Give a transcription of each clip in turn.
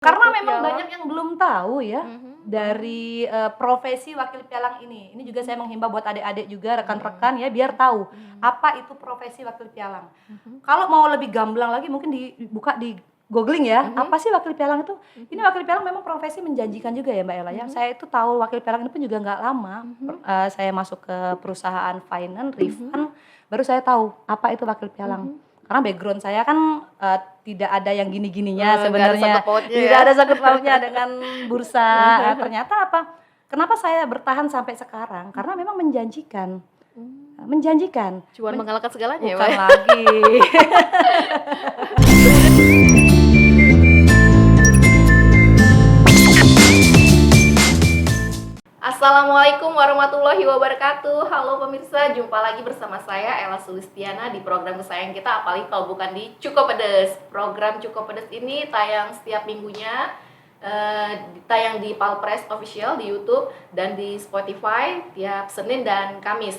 Karena Wakil memang pialang. banyak yang belum tahu ya, Mhm. dari, profesi wakil pialang ini. Ini juga saya menghimbau buat adik-adik juga, Mhm. rekan-rekan ya, biar tahu Mhm. apa itu profesi wakil pialang. Mhm. Kalau mau lebih gamblang lagi mungkin dibuka di googling ya, Mhm. apa sih wakil pialang itu? Ini Mhm. wakil pialang memang profesi menjanjikan juga ya Mbak Ella ya. Mhm. Saya itu tahu wakil pialang ini pun juga nggak lama, Mhm. saya masuk ke perusahaan finance, Mhm. refund, baru saya tahu apa itu wakil pialang. Mhm. Karena background saya kan, tidak ada yang gini-gininya Nggak ada sebenarnya, sangkut pautnya tidak ya. ada sangkut pautnya dengan bursa. Mhm. Ternyata apa, kenapa saya bertahan sampai sekarang, karena Mhm. memang menjanjikan, Mmm. menjanjikan. Cuan mengalahkan segalanya ya, Mbak, Bukan ya? lagi. Assalamualaikum warahmatullahi wabarakatuh. Halo pemirsa, jumpa lagi bersama saya Ella Sulistiana di program kesayangan kita, apalagi kalau bukan di Cukup Pedes. Program Cukup Pedes ini tayang setiap minggunya, tayang di Palpres Official di YouTube dan di Spotify tiap Senin dan Kamis.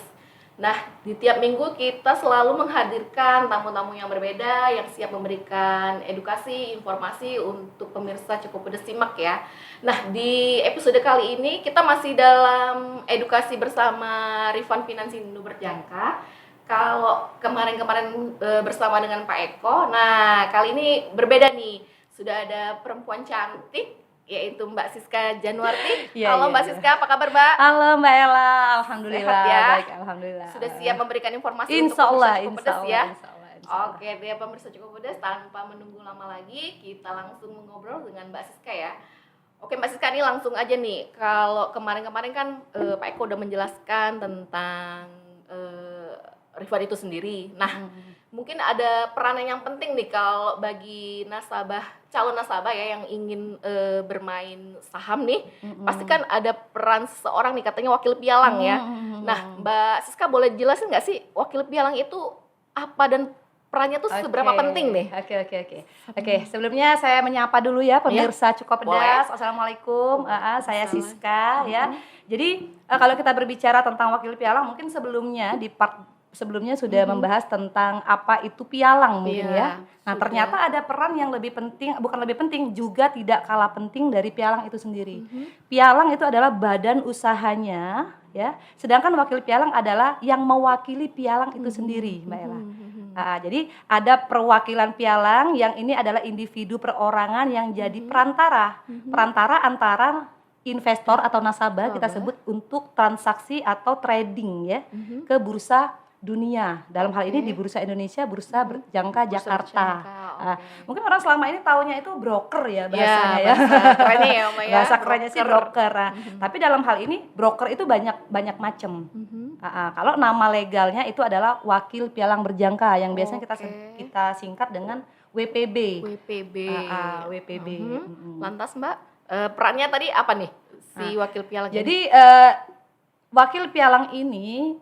Nah, di tiap minggu kita selalu menghadirkan tamu-tamu yang berbeda yang siap memberikan edukasi, informasi untuk pemirsa Cukup Pedes simak ya. Nah, di episode kali ini kita masih dalam edukasi bersama Rifan Finansindo Berjangka. Kalau kemarin-kemarin bersama dengan Pak Eko, nah kali ini berbeda nih. Sudah ada perempuan cantik yaitu Mbak Siska Januarti. Iya Halo iya Mbak iya. Siska, apa kabar Mbak? Halo Mbak Ella, Sehat alhamdulillah, ya? baik alhamdulillah. Sudah siap memberikan informasi untuk Insyaallah, pemirsa Cukup Pedes ya? insyaallah, insyaallah. Oke deh pemirsa Cukup Pedes, tanpa menunggu lama lagi kita langsung mengobrol dengan Mbak Siska ya. Oke Mbak Siska, ini langsung aja nih. Kalau kemarin-kemarin kan Pak Eko udah menjelaskan tentang Rifan itu sendiri. Nah, mungkin ada peranan yang penting nih kalau bagi nasabah, calon nasabah ya yang ingin bermain saham nih, pasti kan ada peran seseorang nih, katanya wakil pialang ya. Nah, Mbak Siska boleh jelasin nggak sih wakil pialang itu apa dan perannya tuh seberapa penting nih? Oke, sebelumnya saya menyapa dulu ya pemirsa Cukup Boleh. Pedas. Assalamualaikum, saya Waalaikumsalam. Siska ya. Jadi kalau kita berbicara tentang wakil pialang, mungkin sebelumnya di part sebelumnya sudah membahas tentang apa itu pialang mungkin ya. Nah, sudah. ternyata ada peran yang lebih penting, bukan lebih penting, juga tidak kalah penting dari pialang itu sendiri. Pialang itu adalah badan usahanya ya, sedangkan wakil pialang adalah yang mewakili pialang itu sendiri, Mbak Ella. Jadi ada perwakilan pialang yang ini adalah individu perorangan yang jadi perantara antara investor atau nasabah kita sebut untuk transaksi atau trading ya ke bursa dunia. Dalam hal ini di bursa Indonesia, bursa berjangka Bursa Jakarta. Berjangka, Mungkin orang selama ini taunya itu broker ya bahasanya ya. Bahasa kerennya ya Mbak ya. Bahasa kerennya sih broker. Tapi dalam hal ini broker itu banyak macam. Kalau nama legalnya itu adalah wakil pialang berjangka yang biasanya kita singkat dengan WPB. WPB. WPB. Lantas Mbak, perannya tadi apa nih si wakil pialang? Jadi wakil pialang ini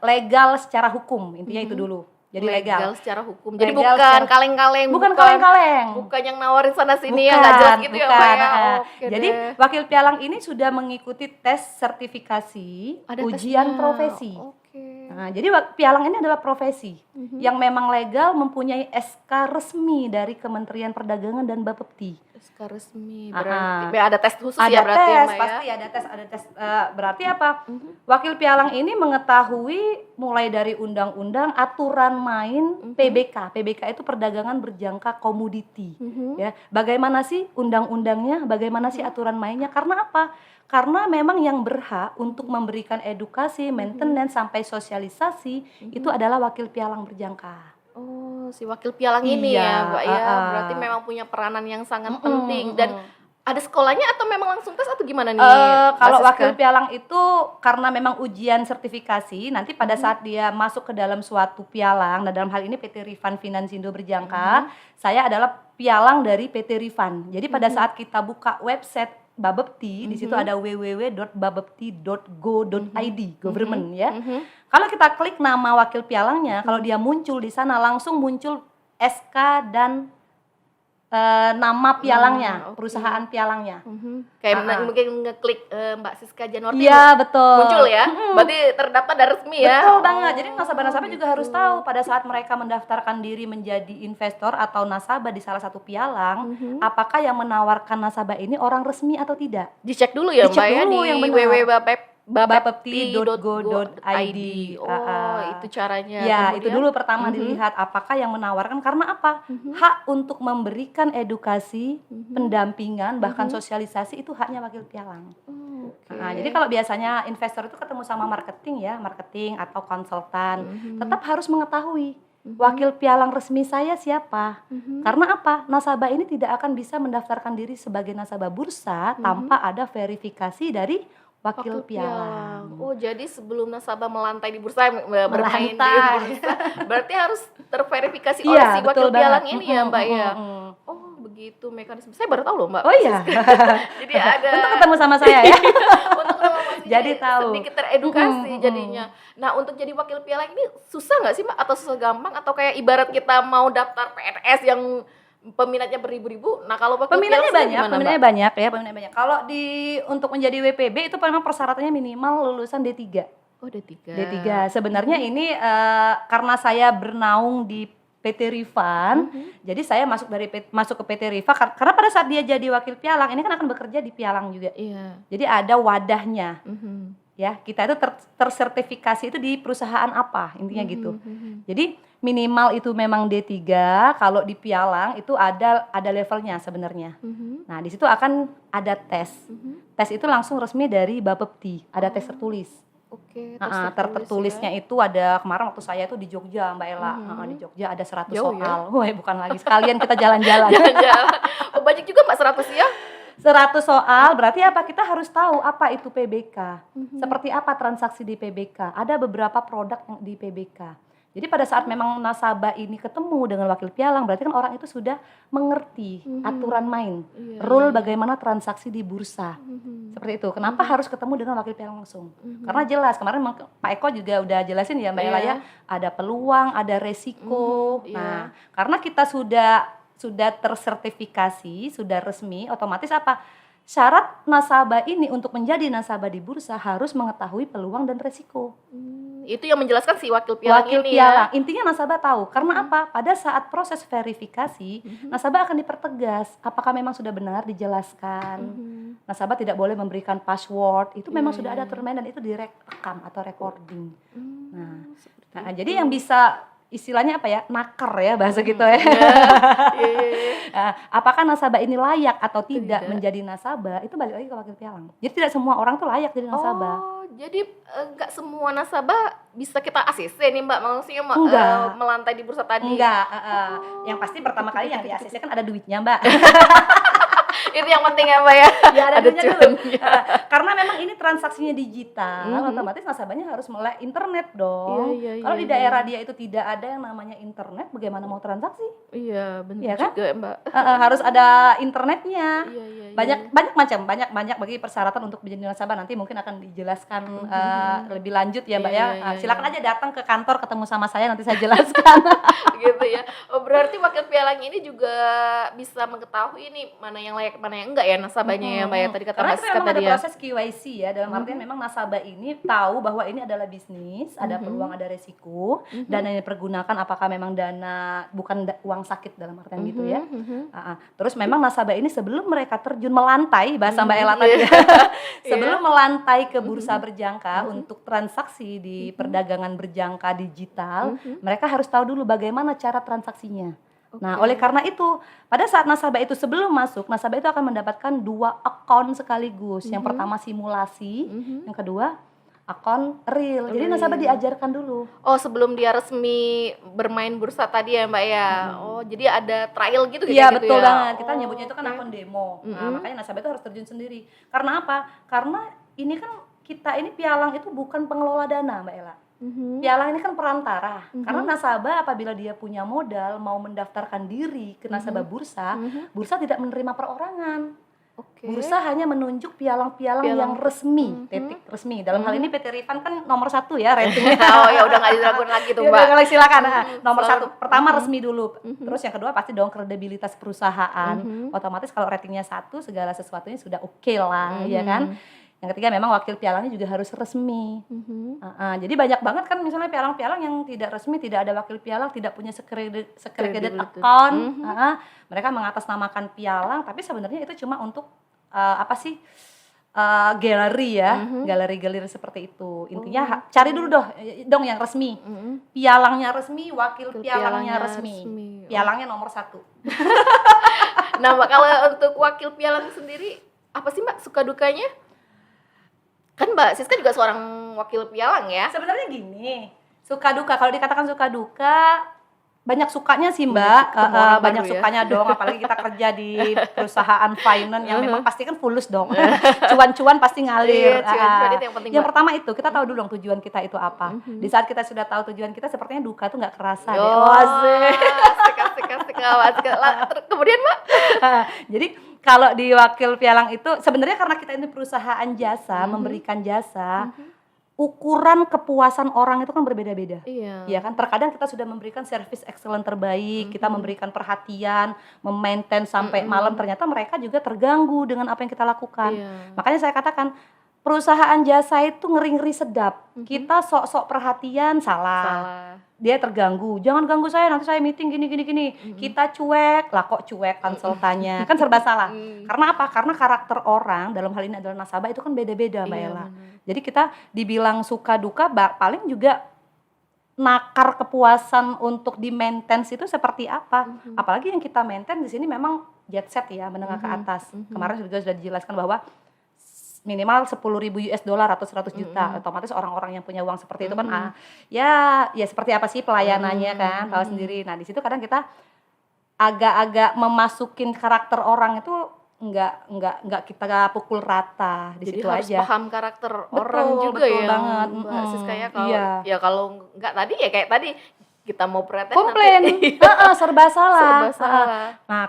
legal secara hukum, intinya itu dulu. Jadi legal secara hukum. Jadi Legal bukan secara- kaleng-kaleng. bukan kaleng-kaleng. Bukan yang nawarin sana sini ya, nggak jelas gitu ya Mbak ya. Oke Jadi deh. wakil pialang ini sudah mengikuti tes sertifikasi Ada ujian tesnya. profesi. Oke. Nah, jadi pialang ini adalah profesi yang memang legal, mempunyai SK resmi dari Kementerian Perdagangan dan Bapepti. SK resmi berarti ada tes khusus ya Ada berarti ya tes, Mbak ya. pasti ada tes. Berarti apa? Wakil pialang ini mengetahui mulai dari undang-undang, aturan main, PBK. PBK itu perdagangan berjangka komoditi. Ya, bagaimana sih undang-undangnya? Bagaimana sih aturan mainnya? Karena apa? Karena memang yang berhak untuk memberikan edukasi, maintenance sampai sosialisasi itu adalah wakil pialang berjangka. Oh, si wakil pialang ini Iya, ya Mbak ya. Berarti memang punya peranan yang sangat penting. Dan ada sekolahnya atau memang langsung tes atau gimana nih? Kalau Mbak wakil Siska? pialang itu karena memang ujian sertifikasi, nanti pada saat dia masuk ke dalam suatu pialang, nah dalam hal ini PT Rifan Finansindo Berjangka, saya adalah pialang dari PT Rifan. Jadi pada saat kita buka website Bapepti, di situ ada www.bapepti.go.id, government ya. Kalau kita klik nama wakil pialangnya, kalau dia muncul di sana langsung muncul SK dan nama pialangnya, oke. perusahaan pialangnya. Kayak Ah, ah. mungkin ngeklik Mbak Siska Januarti Iya, betul. muncul ya. Berarti terdaftar dan resmi ya. Betul banget. Jadi Oh, nasabah-nasabah juga harus gitu. tahu pada saat mereka mendaftarkan diri menjadi investor atau nasabah di salah satu pialang, apakah yang menawarkan nasabah ini orang resmi atau tidak. Dicek dulu ya Dicek Mbak ya dulu di yang benar. bapepti.go.id. Oh, itu caranya. Ya, itu Kemudian, dulu pertama dilihat apakah yang menawarkan, karena apa? Hak untuk memberikan edukasi, pendampingan, bahkan sosialisasi itu haknya wakil pialang. Oh, oke. Nah, jadi kalau biasanya investor itu ketemu sama marketing atau konsultan, tetap harus mengetahui wakil pialang resmi saya siapa. Karena apa? Nasabah ini tidak akan bisa mendaftarkan diri sebagai nasabah bursa tanpa ada verifikasi dari wakil pialang. Oh, jadi sebelum nasabah melantai di bursa, bermain di Melantai. bursa, berarti harus terverifikasi Iya, oleh si wakil betul pialang banget. ini ya, Mbak ya. Mm-mm. Oh, begitu mekanisme. Saya baru tahu loh, Mbak. Oh iya. Jadi ada Untuk ketemu sama saya ya. untuk ketemu maksudnya Jadi tahu. sedikit teredukasi jadinya. Nah, untuk jadi wakil pialang ini susah nggak sih, Mbak? Atau susah gampang? Atau kayak ibarat kita mau daftar PNS yang peminatnya beribu-ribu. Nah, kalau wakil Peminatnya pialang banyak, peminatnya banyak. Kalau untuk menjadi WPB itu memang persyaratannya minimal lulusan D3. Oh, D3. D3. Sebenarnya ini karena saya bernaung di PT Rifan, jadi saya masuk ke PT Rifa karena pada saat dia jadi wakil pialang ini kan akan bekerja di pialang juga. Iya. Jadi ada wadahnya. Ya, kita itu tersertifikasi itu di perusahaan apa, intinya gitu. Jadi minimal itu memang D3, kalau di pialang itu ada levelnya sebenarnya. Nah, di situ akan ada tes. Tes itu langsung resmi dari Bapepti, ada tes tertulis. Oke, Tertulisnya itu ada kemarin waktu saya itu di Jogja, Mbak Ella. Di Jogja ada 100 Jauh soal. Wah, bukan lagi, sekalian kita jalan-jalan. Jalan-jalan. Oh, banyak juga Mbak 100 ya? 100 soal, berarti apa? Kita harus tahu apa itu PBK. Seperti apa transaksi di PBK. Ada beberapa produk yang di PBK. Jadi pada saat memang nasabah ini ketemu dengan wakil pialang, berarti kan orang itu sudah mengerti aturan main, rule bagaimana transaksi di bursa. Seperti itu. Kenapa harus ketemu dengan wakil pialang langsung? Karena jelas, kemarin Pak Eko juga udah jelasin ya Mbak Ella ya, ada peluang, ada resiko. Nah, karena kita sudah tersertifikasi, sudah resmi, otomatis apa? Syarat nasabah ini untuk menjadi nasabah di bursa harus mengetahui peluang dan resiko. Itu yang menjelaskan si wakil pialang Wakil ini pialang, ya. intinya nasabah tahu. Karena apa? Pada saat proses verifikasi, nasabah akan dipertegas apakah memang sudah benar dijelaskan. Nasabah tidak boleh memberikan password. Itu memang sudah ada aturan main dan itu direkam atau recording. Nah, jadi yang bisa istilahnya apa ya, naker ya bahasa gitu ya. Apakah nasabah ini layak atau tidak menjadi nasabah, itu balik lagi ke wakil pialang. Jadi tidak semua orang tuh layak jadi nasabah. Oh, jadi nggak semua nasabah bisa kita ACC nih Mbak, maksudnya melantai di bursa tadi. Enggak. Yang pasti pertama kali yang di ACC kan ada duitnya Mbak. Itu yang penting ya Mbak ya. Ya ada duitnya dulu. cuannya. Karena memang ini transaksinya digital, otomatis nasabahnya harus melek internet dong. Kalau di daerah dia itu tidak ada yang namanya internet, bagaimana mau transaksi? Iya, benar Iya kan? juga Mbak. Harus ada internetnya. Iya. Banyak bagi persyaratan untuk menjadi nasabah, nanti mungkin akan dijelaskan lebih lanjut ya Mbak ya. Silakan aja datang ke kantor ketemu sama saya, nanti saya jelaskan. Gitu ya. Oh, berarti wakil pialang ini juga bisa mengetahui ini mana yang layak mana yang enggak ya nasabahnya ya Mbak ya, tadi kata Karena Mas itu Siska memang tadi ada ya. proses KYC ya, dalam artian memang nasabah ini tahu bahwa ini adalah bisnis, ada peluang, ada resiko, dana yang dipergunakan apakah memang dana bukan uang sakit dalam artian gitu ya. Terus memang nasabah ini sebelum mereka terjun melantai, bahasa Mbak Ella tadi ya, sebelum melantai ke bursa berjangka untuk transaksi di perdagangan berjangka digital, mereka harus tahu dulu bagaimana cara transaksinya. Nah, oleh karena itu, pada saat nasabah itu sebelum masuk, nasabah itu akan mendapatkan 2 akun sekaligus. Yang pertama simulasi, yang kedua akun real. Jadi nasabah diajarkan dulu. Oh, sebelum dia resmi bermain bursa tadi ya Mbak ya. Oh, jadi ada trial gitu Iya, gitu betul ya. banget. Kita nyebutnya itu kan akun demo. Nah, makanya nasabah itu harus terjun sendiri. Karena apa? Karena ini kan kita ini pialang itu bukan pengelola dana, Mbak Ella. Pialang ini kan perantara. Karena nasabah apabila dia punya modal mau mendaftarkan diri ke nasabah bursa, bursa tidak menerima perorangan. Oke. Bursa hanya menunjuk pialang-pialang yang resmi, titik resmi. Dalam hal ini PT Rifan kan nomor 1 ya ratingnya. Oh ya udah nggak diragukan lagi tuh Ya Mbak. udah, silakan. Nomor selalu. 1, pertama resmi dulu. Terus yang kedua pasti dong kredibilitas perusahaan. Otomatis kalau ratingnya 1, segala sesuatunya sudah oke lah, ya kan. Yang ketiga memang wakil pialangnya juga harus resmi. Jadi banyak banget kan misalnya pialang-pialang yang tidak resmi, tidak ada wakil pialang, tidak punya secredit account. Mereka mengatasnamakan pialang, tapi sebenarnya itu cuma untuk galeri ya, galeri-galeri seperti itu. Intinya cari dulu dong yang resmi. Pialangnya resmi, wakil pialangnya resmi. Pialangnya nomor 1. Nah Mbak, kalau untuk wakil pialang sendiri apa sih Mbak suka dukanya? Kan Mbak Siska juga seorang wakil pialang ya. Sebenarnya gini, suka duka, kalau dikatakan suka duka, banyak sukanya sih Mbak, banyak sukanya dong, apalagi kita kerja di perusahaan finance yang memang pasti kan fulus dong, cuan-cuan pasti ngalir. Cuan-cuan itu yang penting, yang Mbak. pertama itu, kita tahu dulu dong tujuan kita itu apa. Di saat kita sudah tahu tujuan kita, sepertinya duka tuh nggak kerasa deh. Asik. Kemudian Mbak? Jadi kalau di wakil pialang itu, sebenarnya karena kita ini perusahaan jasa, memberikan jasa, ukuran kepuasan orang itu kan berbeda-beda. Iya. Ya kan, terkadang kita sudah memberikan service excellent terbaik, kita memberikan perhatian, memaintain sampai malam, ternyata mereka juga terganggu dengan apa yang kita lakukan. Makanya saya katakan perusahaan jasa itu ngeri-ngeri sedap. Kita sok-sok perhatian salah. Dia terganggu. Jangan ganggu saya, nanti saya meeting gini. Kita cuek, lah kok cuek konsultannya. Kan serba salah. Karena apa? Karena karakter orang, dalam hal ini adalah nasabah, itu kan beda-beda Mbak Ella. Jadi kita dibilang suka duka, paling juga nakar kepuasan untuk di maintenance itu seperti apa. Apalagi yang kita maintain di sini memang jet set ya, menengah ke atas. Kemarin juga sudah dijelaskan bahwa minimal 10.000 US dollar atau 100 juta. Otomatis orang-orang yang punya uang seperti itu kan ya seperti apa sih pelayanannya kan, tahu sendiri. Nah, di situ kadang kita agak-agak memasukin karakter orang itu enggak kita pukul rata di situ aja. Jadi harus paham karakter orang juga betul ya. banget. Mbak Siska ya, kalau enggak tadi ya kayak tadi kita mau protes komplain, serba salah. Serba salah. Nah,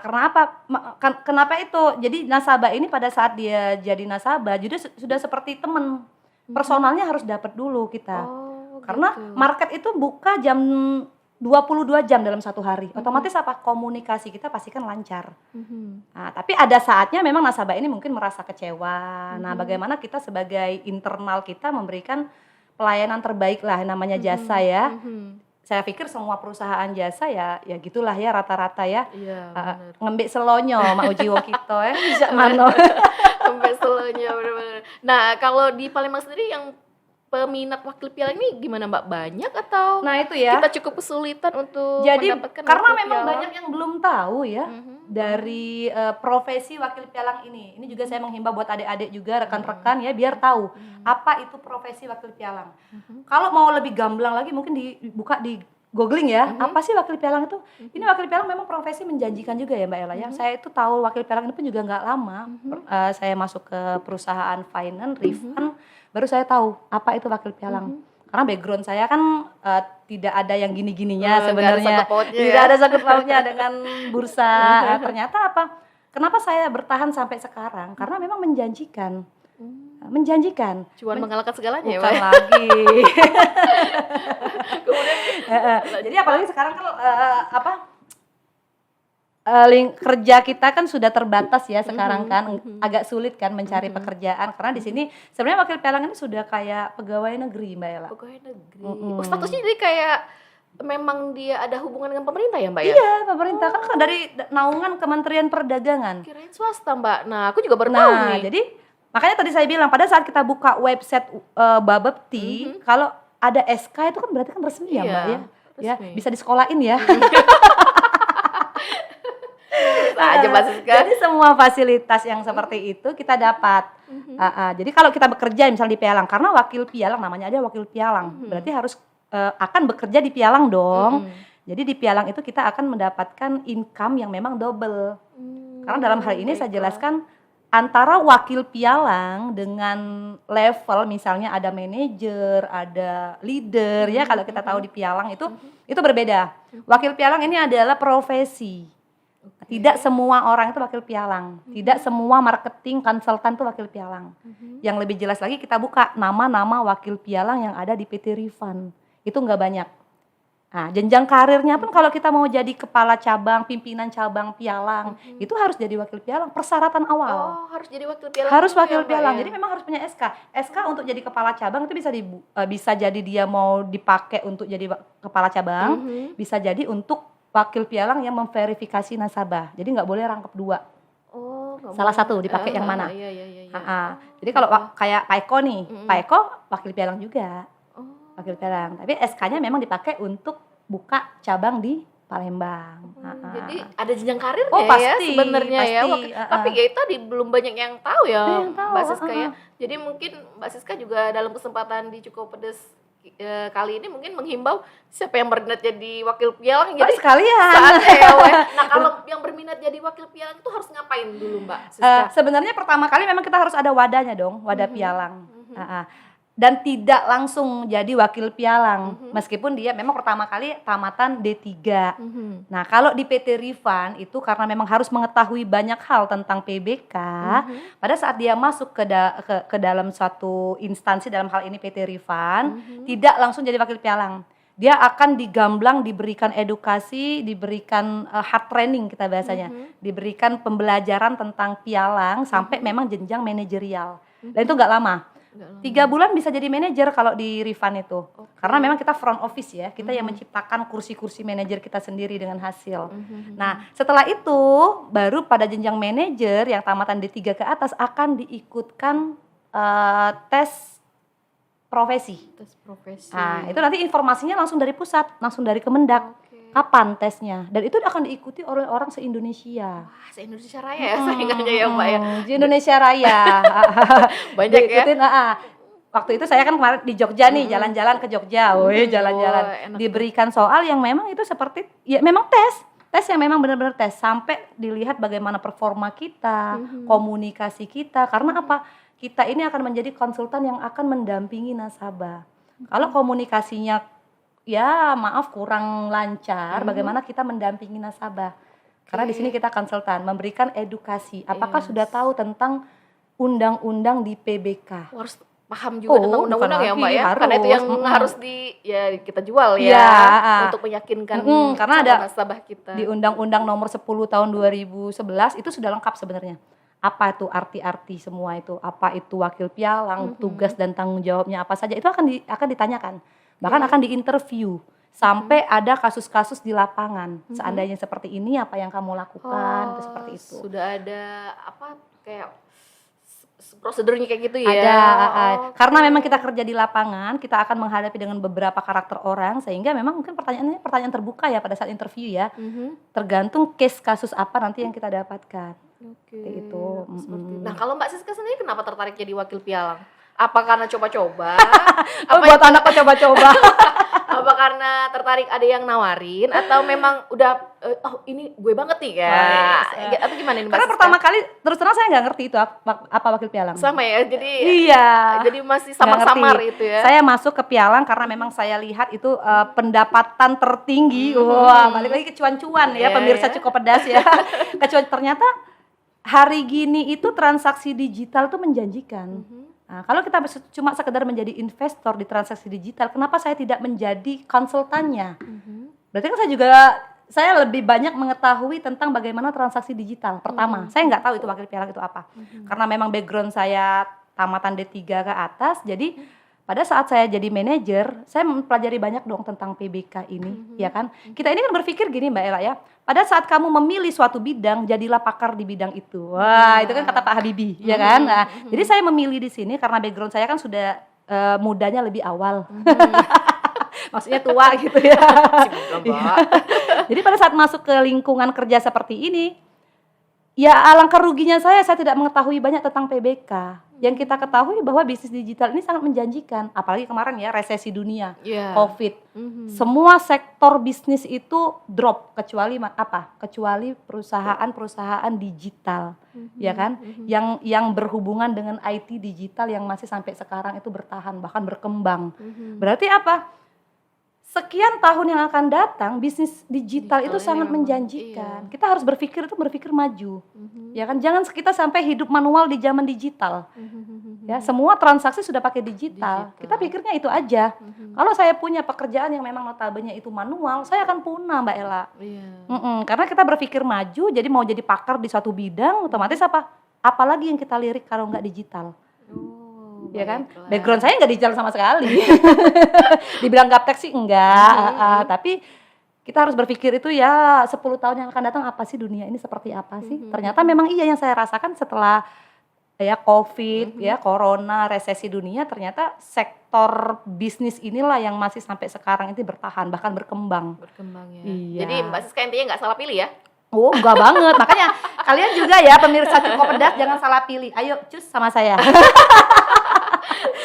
kenapa itu? Jadi nasabah ini pada saat dia jadi nasabah, jadi sudah seperti teman. Personalnya harus dapat dulu kita. Karena market itu buka jam 22 jam dalam satu hari. Otomatis apa? Komunikasi kita pasti kan lancar. Nah, tapi ada saatnya memang nasabah ini mungkin merasa kecewa. Nah, bagaimana kita sebagai internal kita memberikan pelayanan terbaik lah, namanya jasa ya. Saya pikir semua perusahaan jasa ya gitulah ya rata-rata ya. Ngembik selonyo mak uji kita ya bisa mano. Ngembik selonyo benar-benar. Nah, kalau di Palembang sendiri yang peminat wakil pialang ini gimana Mbak? Banyak atau nah itu ya kita cukup kesulitan untuk jadi mendapatkan karena wakil memang pialang? banyak yang belum tahu ya dari profesi wakil pialang ini juga saya menghimbau buat adik-adik juga rekan-rekan ya biar tahu apa itu profesi wakil pialang. Kalau mau lebih gamblang lagi mungkin dibuka di googling ya, apa sih wakil pialang itu? Ini wakil pialang memang profesi menjanjikan juga ya Mbak Ella ya. Saya itu tahu wakil pialang ini pun juga nggak lama. Saya masuk ke perusahaan finance, Rifan, baru saya tahu apa itu wakil pialang. Karena background saya kan tidak ada yang gini-gininya sebenarnya. Tidak ada sangkut pautnya dengan bursa. Ternyata apa? Kenapa saya bertahan sampai sekarang? Karena memang menjanjikan. Menjanjikan. Cuman mengalahkan segalanya ya, bukan Mbak? lagi. Kemudian Jadi apalagi sekarang kan kerja kita kan sudah terbatas ya sekarang kan, agak sulit kan mencari pekerjaan karena di sini sebenarnya wakil pialang ini sudah kayak pegawai negeri Mbak Ella. pegawai negeri. Statusnya jadi kayak memang dia ada hubungan dengan pemerintah ya Mbak ya? Iya, pemerintah kan dari naungan Kementerian Perdagangan. Kirain swasta Mbak. Nah, aku juga baru tahu nih. Jadi makanya tadi saya bilang pada saat kita buka website Babepti, kalau ada SK itu kan berarti kan resmi ya Mbak ya. Ya, bisa disekolahin ya. Aja Mbak Siska. Jadi semua fasilitas yang seperti itu kita dapat. Jadi kalau kita bekerja misalnya di pialang, karena wakil pialang namanya aja wakil pialang, berarti harus akan bekerja di pialang dong. Jadi di pialang itu kita akan mendapatkan income yang memang double. Karena dalam hal ini saya jelaskan antara wakil pialang dengan level misalnya ada manajer, ada leader ya kalau kita tahu di pialang itu berbeda. Wakil pialang ini adalah profesi. Tidak semua orang itu wakil pialang. Tidak semua marketing konsultan itu wakil pialang. Yang lebih jelas lagi kita buka nama-nama wakil pialang yang ada di PT Rifan. Itu nggak banyak. Nah, jenjang karirnya pun kalau kita mau jadi kepala cabang, pimpinan cabang pialang, itu harus jadi wakil pialang, persyaratan awal. Oh, harus jadi wakil pialang. Harus dulu wakil ya, Mbak, pialang. ya? Jadi memang harus punya SK. SK untuk jadi kepala cabang itu bisa jadi dia mau dipakai untuk jadi kepala cabang, bisa jadi untuk wakil pialang yang memverifikasi nasabah. Jadi nggak boleh rangkap dua. Oh, nggak Salah boleh. satu dipakai yang mana? Iya, iya, iya. Jadi kalau kayak Pak Eko nih, Pak Eko wakil pialang juga. Oh. Wakil pialang. Tapi SK-nya memang dipakai untuk buka cabang di Palembang. Jadi ada jenjang karirnya Oh, ya pasti, sebenarnya ya. pasti, Tapi ya itu tadi belum banyak yang tahu ya, Yang tahu, Mbak Siska ya. Jadi mungkin Mbak Siska juga dalam kesempatan di Cukup Pedes kali ini mungkin menghimbau siapa yang berminat jadi wakil pialang Jadi jadi sekalian. saatnya ya, Weh. Nah, kalau yang berminat jadi wakil pialang itu harus ngapain dulu, Mbak Siska? Sebenarnya pertama kali memang kita harus ada wadahnya dong, wadah pialang. Dan tidak langsung jadi wakil pialang, meskipun dia memang pertama kali tamatan D3. Nah, kalau di PT Rifan itu karena memang harus mengetahui banyak hal tentang PBK, pada saat dia masuk ke dalam suatu instansi, dalam hal ini PT Rifan, tidak langsung jadi wakil pialang. Dia akan digamblang, diberikan edukasi, diberikan hard training kita bahasanya, diberikan pembelajaran tentang pialang sampai memang jenjang manajerial. Dan itu nggak lama. 3 bulan bisa jadi manajer kalau di Rifan itu. Karena memang kita front office ya, kita yang menciptakan kursi-kursi manajer kita sendiri dengan hasil. Nah, setelah itu baru pada jenjang manajer yang tamatan D3 ke atas akan diikutkan tes profesi. Tes profesi. Nah, itu nanti informasinya langsung dari pusat, langsung dari Kemendak. Kapan tesnya? Dan itu akan diikuti oleh orang se-Indonesia. Wah, se-Indonesia Raya ya saingannya ya, Mbak ya. Di Indonesia Raya. Banyak ya. Diikutin, waktu itu saya kan kemarin di Jogja nih, jalan-jalan ke Jogja. Jalan-jalan. enak. Diberikan soal yang memang itu seperti, ya memang tes yang memang benar-benar tes. Sampai dilihat bagaimana performa kita, komunikasi kita. Karena apa? Kita ini akan menjadi konsultan yang akan mendampingi nasabah. Kalau komunikasinya ya maaf kurang lancar, bagaimana kita mendampingi nasabah. Karena di sini kita konsultan, memberikan edukasi. Apakah sudah tahu tentang undang-undang di PBK? Harus paham juga tentang undang-undang ya, Mbak ya. Karena itu yang harus kita jual ya, untuk meyakinkan karena ada nasabah kita. Di Undang-Undang Nomor 10 Tahun 2011 itu sudah lengkap sebenarnya. Apa itu arti-arti semua itu? Apa itu wakil pialang, tugas dan tanggung jawabnya apa saja? Itu akan ditanyakan. Bahkan akan diinterview sampai ada kasus-kasus di lapangan. Seandainya seperti ini apa yang kamu lakukan? Itu seperti itu. Sudah ada apa kayak prosedurnya kayak gitu ya. Ada. Karena memang kita kerja di lapangan, kita akan menghadapi dengan beberapa karakter orang sehingga memang mungkin pertanyaannya pertanyaan terbuka ya pada saat interview ya. Tergantung case kasus apa nanti yang kita dapatkan. Seperti itu. Nah, kalau Mbak Siska sendiri kenapa tertarik jadi wakil pialang? Apa karena coba-coba? Buat anak coba-coba. Apa karena tertarik ada yang nawarin atau memang udah ini gue banget nih ya? Atau gimana nih Mbak Karena Siska? pertama kali terus terang saya nggak ngerti itu apa wakil pialang. Sama ya, jadi jadi masih nggak samar-samar ngerti. itu ya. Saya masuk ke pialang karena memang saya lihat itu pendapatan tertinggi. Wah, balik lagi ke cuan-cuan ya, pemirsa Cukup Pedas ya. Ternyata hari gini itu transaksi digital itu menjanjikan. Nah, kalau kita cuma sekedar menjadi investor di transaksi digital, kenapa saya tidak menjadi konsultannya? Berarti kan saya lebih banyak mengetahui tentang bagaimana transaksi digital. Pertama, saya nggak tahu itu wakil pialang itu apa. Karena memang background saya tamatan D3 ke atas, jadi pada saat saya jadi manajer, saya mempelajari banyak dong tentang PBK ini, ya kan? Kita ini kan berpikir gini Mbak Ella ya, pada saat kamu memilih suatu bidang, jadilah pakar di bidang itu. Wah, itu kan kata Pak Habibie, ya kan? Nah, jadi saya memilih di sini karena background saya kan sudah mudanya lebih awal. Maksudnya tua gitu ya. Jadi pada saat masuk ke lingkungan kerja seperti ini, ya alangkah ruginya saya tidak mengetahui banyak tentang PBK. Yang kita ketahui bahwa bisnis digital ini sangat menjanjikan, apalagi kemarin ya resesi dunia, COVID. Semua sektor bisnis itu drop kecuali Kecuali perusahaan-perusahaan digital, ya kan? Yang berhubungan dengan IT digital yang masih sampai sekarang itu bertahan bahkan berkembang. Berarti apa? sekian tahun yang akan datang bisnis digital itu Digital ini sangat memang, menjanjikan. iya. Kita harus berpikir maju. Ya kan, jangan kita sampai hidup manual di zaman digital. Ya, semua transaksi sudah pakai digital. Digital. Kita pikirnya itu aja. Kalau saya punya pekerjaan yang memang notabene itu manual, saya akan punah, Mbak Ella. Iya. Karena kita berpikir maju, jadi mau jadi pakar di suatu bidang, otomatis apa? Apalagi yang kita lirik kalau nggak digital. Oh, Ya kan, baiklah. background saya nggak digital sama sekali. Dibilang gaptek sih enggak, tapi kita harus berpikir itu ya 10 tahun yang akan datang apa sih dunia ini seperti apa sih. Ternyata memang iya yang saya rasakan setelah ya COVID, ya corona, resesi dunia, ternyata sektor bisnis inilah yang masih sampai sekarang itu bertahan bahkan berkembang. Berkembang ya. Iya. Jadi Mbak Siska intinya nggak salah pilih ya? Oh, enggak banget. Makanya kalian juga ya pemirsa Cukup Pedas jangan salah pilih. Ayo cus sama saya.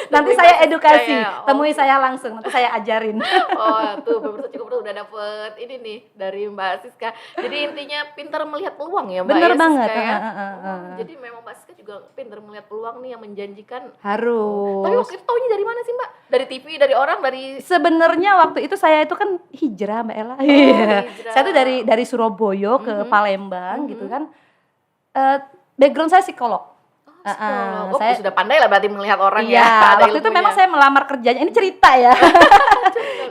Nanti Temui saya Mbak edukasi, Siska ya? temui saya langsung, nanti saya ajarin. Oh tuh pemirsa Cukup Pedas udah dapet ini nih dari Mbak Siska. Jadi intinya pintar melihat peluang ya Mbak Bener ya, banget. Siska ya? Heeh. Jadi memang Mbak Siska juga pintar melihat peluang nih yang menjanjikan. Tapi Harus. waktu itu taunya dari mana sih Mbak? Dari TV, dari orang, dari... Sebenarnya waktu itu saya itu kan hijrah Mbak Ella. Iya. hijrah. Saya tuh dari Surabaya ke Palembang gitu kan. Background saya psikolog. Oh, saya sudah pandai lah berarti melihat orang iya, ya. Ada waktu itu ilmunya. memang saya melamar kerjanya. Ini cerita ya.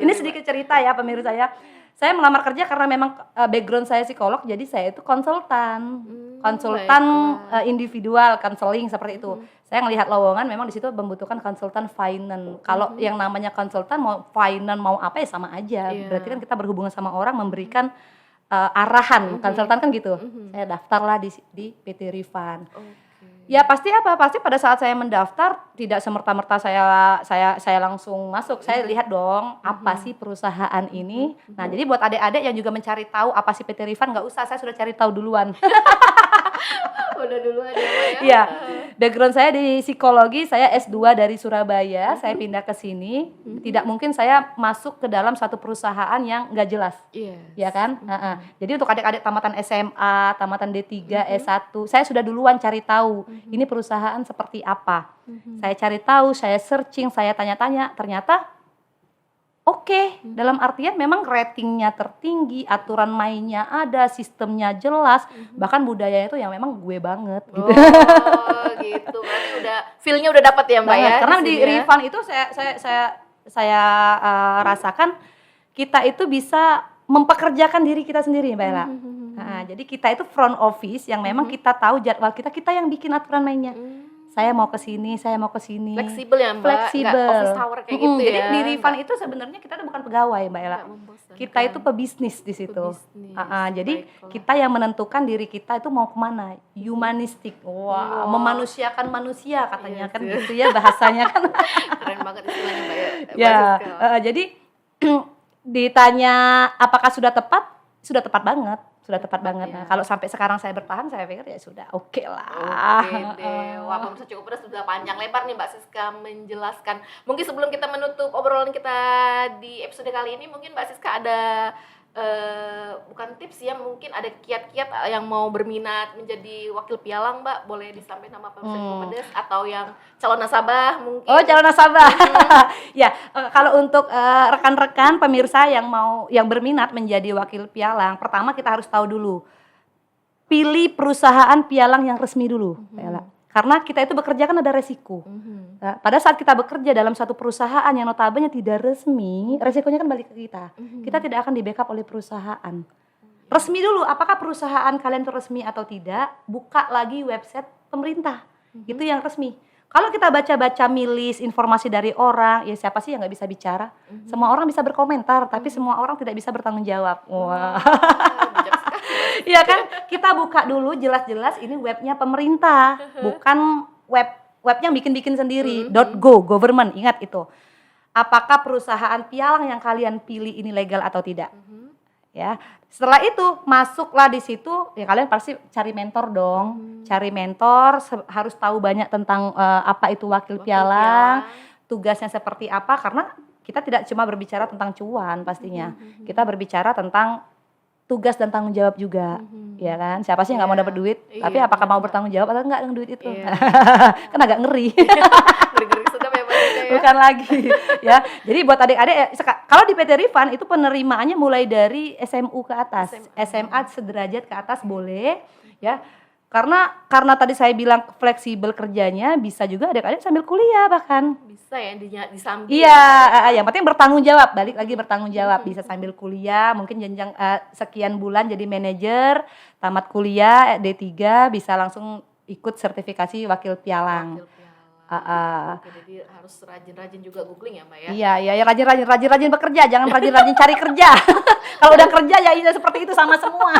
Ini sedikit cerita ya pemirsa ya. Saya melamar kerja karena memang background saya psikolog, jadi saya itu konsultan individual, konseling seperti itu. Saya ngelihat lowongan memang di situ membutuhkan konsultan finance. Kalau yang namanya konsultan mau finance mau apa ya sama aja. Iya. Berarti kan kita berhubungan sama orang memberikan arahan. Konsultan kan gitu. Saya daftarlah di PT Rifan. Ya pasti pada saat saya mendaftar tidak semerta-merta saya langsung masuk. Saya lihat dong apa sih perusahaan ini. Nah, jadi buat adik-adik yang juga mencari tahu apa sih PT Rifan, nggak usah, saya sudah cari tahu duluan. Udah dulu aja Mbak ya. Iya. Background saya di psikologi, saya S2 dari Surabaya, saya pindah ke sini. Tidak mungkin saya masuk ke dalam satu perusahaan yang nggak jelas. Iya. Ya kan? Jadi untuk adik-adik tamatan SMA, tamatan D3, S1, saya sudah duluan cari tahu ini perusahaan seperti apa. Saya cari tahu, saya searching, saya tanya-tanya, ternyata oke, dalam artian memang ratingnya tertinggi, aturan mainnya ada, sistemnya jelas, bahkan budaya itu yang memang gue banget gitu. Oh, gitu. Berarti udah feel-nya udah dapat ya, Mbak Banget. ya. Karena di sini ya? Rifan itu saya rasakan kita itu bisa mempekerjakan diri kita sendiri, Mbak Ella. Nah, jadi kita itu front office yang memang kita tahu jadwal kita yang bikin aturan mainnya. Saya mau ke sini, saya mau ke sini. Fleksibel ya, Mbak. Fleksibel. Nggak office hour kayak gitu Jadi ya. di Rifan itu sebenarnya kita tuh bukan pegawai, Mbak Ella. Nggak membosankan. Kita itu pebisnis di situ. Pebisnis. Jadi Baiklah. kita yang menentukan diri kita itu mau kemana. Humanistik. Wah, memanusiakan manusia katanya Iya kan sih. gitu ya bahasanya kan. Keren banget istilahnya, Mbak ya. Mbak Ya, Siska. jadi ditanya apakah sudah tepat? Sudah tepat banget. Sudah tepat banget. ya. Nah, kalau sampai sekarang saya bertahan, saya pikir ya sudah oke lah. Oke deh, wah pemirsa Cukup Pedas sudah panjang lebar nih Mbak Siska menjelaskan. Mungkin sebelum kita menutup obrolan kita di episode kali ini, mungkin Mbak Siska ada bukan tips ya, mungkin ada kiat-kiat yang mau berminat menjadi wakil pialang Mbak, boleh disampaikan nama pemirsa Cukup Pedas atau yang calon nasabah mungkin. Oh, calon nasabah. Ya, kalau untuk rekan-rekan pemirsa yang berminat menjadi wakil pialang, pertama kita harus tahu dulu. Pilih perusahaan pialang yang resmi dulu, Mbak Ella. Karena kita itu bekerja kan ada resiko. Nah, pada saat kita bekerja dalam satu perusahaan yang notabene tidak resmi, resikonya kan balik ke kita. Kita tidak akan di-backup oleh perusahaan. Resmi dulu, apakah perusahaan kalian itu resmi atau tidak? Buka lagi website pemerintah, itu yang resmi. Kalau kita baca-baca milis informasi dari orang, ya siapa sih yang nggak bisa bicara? Semua orang bisa berkomentar, tapi semua orang tidak bisa bertanggung jawab. Wah. Bijak sekali. Iya kan? Kita buka dulu jelas-jelas ini webnya pemerintah, bukan web yang bikin-bikin sendiri. .go government, ingat itu. Apakah perusahaan pialang yang kalian pilih ini legal atau tidak? Ya. Setelah itu masuklah di situ, ya kalian pasti cari mentor dong. Cari mentor, harus tahu banyak tentang apa itu wakil pialang, tugasnya seperti apa, karena kita tidak cuma berbicara tentang cuan pastinya. Kita berbicara tentang tugas dan tanggung jawab juga, ya kan? Siapa sih yang nggak mau dapat duit? Tapi apakah mau bertanggung jawab atau enggak dengan duit itu? Kan agak ngeri. Ngeri-ngeri sedap ya Mbak Siska ya. ya. Bukan lagi ya. Jadi buat adik-adik kalau di PT Rifan itu penerimaannya mulai dari SMU ke atas. SMA sederajat ke atas boleh ya. Karena tadi saya bilang fleksibel kerjanya, bisa juga adik-adik sambil kuliah bahkan. Bisa ya disambil. Iya, yang penting bertanggung jawab, balik lagi bertanggung jawab. Bisa sambil kuliah, mungkin jenjang sekian bulan jadi manajer, tamat kuliah D3 bisa langsung ikut sertifikasi wakil pialang. Oke, jadi harus rajin-rajin juga googling ya Mbak ya. Iya, rajin-rajin bekerja, jangan rajin-rajin cari kerja. Kalau udah kerja ya seperti itu sama semua.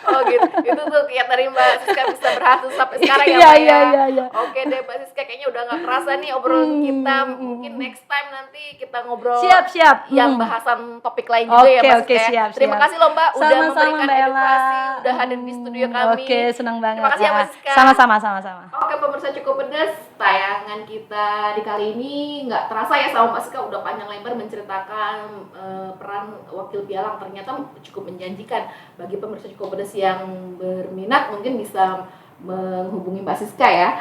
Oh gitu, itu tuh kiat dari Mbak Siska bisa berhasil sampai sekarang ya Mbak ya. Iya. Oke deh Mbak Siska, kayaknya udah gak kerasa nih obrolan kita. Mungkin next time nanti kita ngobrol Siap. yang bahasan topik lain juga ya Mbak Siska. Siap. Terima kasih loh Mbak udah Sama-sama, memberikan Mbak Ella. edukasi, udah hadir di studio kami. Oke, senang banget. Terima kasih ya Mbak Siska. Sama-sama. Oke pemirsa Cukup Pedes, tayangan kita di kali ini nggak terasa ya sama Mbak Siska udah panjang lebar menceritakan peran wakil pialang. Ternyata cukup menjanjikan. Bagi pemirsa Cukup Pedes yang berminat mungkin bisa menghubungi Mbak Siska ya.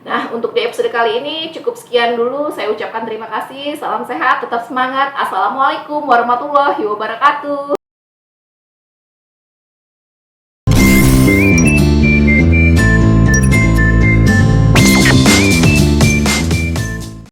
Nah untuk di episode kali ini cukup sekian dulu. Saya ucapkan terima kasih, salam sehat, tetap semangat. Assalamualaikum warahmatullahi wabarakatuh.